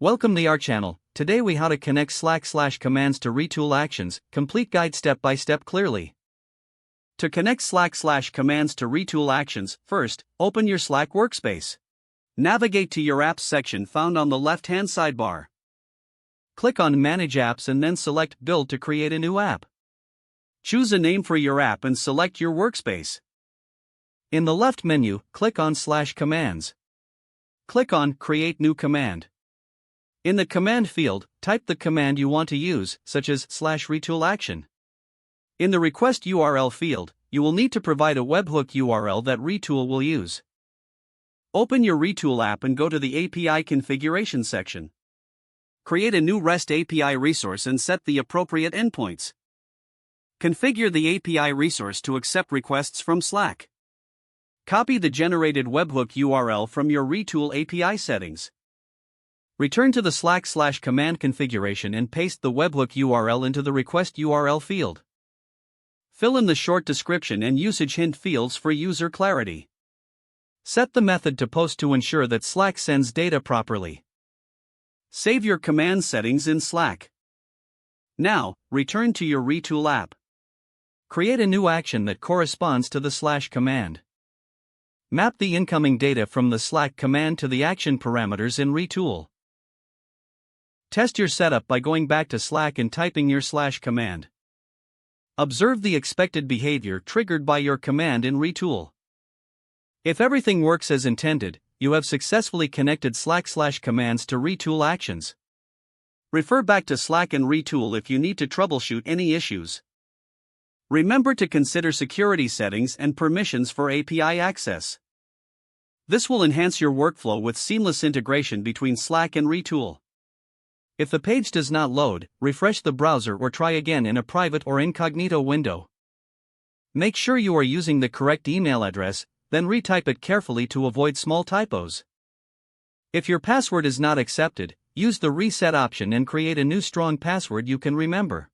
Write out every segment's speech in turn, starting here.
Welcome to our channel. Today we how to connect Slack/commands to Retool actions, complete guide step by step clearly. To connect Slack/commands to Retool actions, first, open your Slack workspace. Navigate to your apps section found on the left-hand sidebar. Click on Manage Apps and then select Build to create a new app. Choose a name for your app and select your workspace. In the left menu, click on /commands. Click on Create New Command. In the command field, type the command you want to use, such as /retool action. In the request URL field, you will need to provide a webhook URL that Retool will use. Open your Retool app and go to the API configuration section. Create a new REST API resource and set the appropriate endpoints. Configure the API resource to accept requests from Slack. Copy the generated webhook URL from your Retool API settings. Return to the Slack/command configuration and paste the webhook URL into the request URL field. Fill in the short description and usage hint fields for user clarity. Set the method to post to ensure that Slack sends data properly. Save your command settings in Slack. Now, return to your Retool app. Create a new action that corresponds to the /command. Map the incoming data from the Slack command to the action parameters in Retool. Test your setup by going back to Slack and typing your /command. Observe the expected behavior triggered by your command in Retool. If everything works as intended, you have successfully connected Slack/commands to Retool actions. Refer back to Slack and Retool if you need to troubleshoot any issues. Remember to consider security settings and permissions for API access. This will enhance your workflow with seamless integration between Slack and Retool. If the page does not load, refresh the browser or try again in a private or incognito window. Make sure you are using the correct email address, then retype it carefully to avoid small typos. If your password is not accepted, use the reset option and create a new strong password you can remember.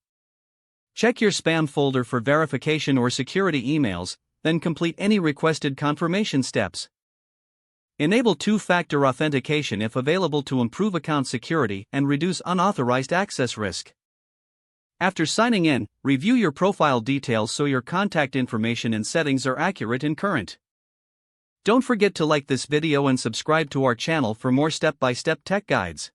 Check your spam folder for verification or security emails, then complete any requested confirmation steps. Enable two-factor authentication if available to improve account security and reduce unauthorized access risk. After signing in, review your profile details so your contact information and settings are accurate and current. Don't forget to like this video and subscribe to our channel for more step-by-step tech guides.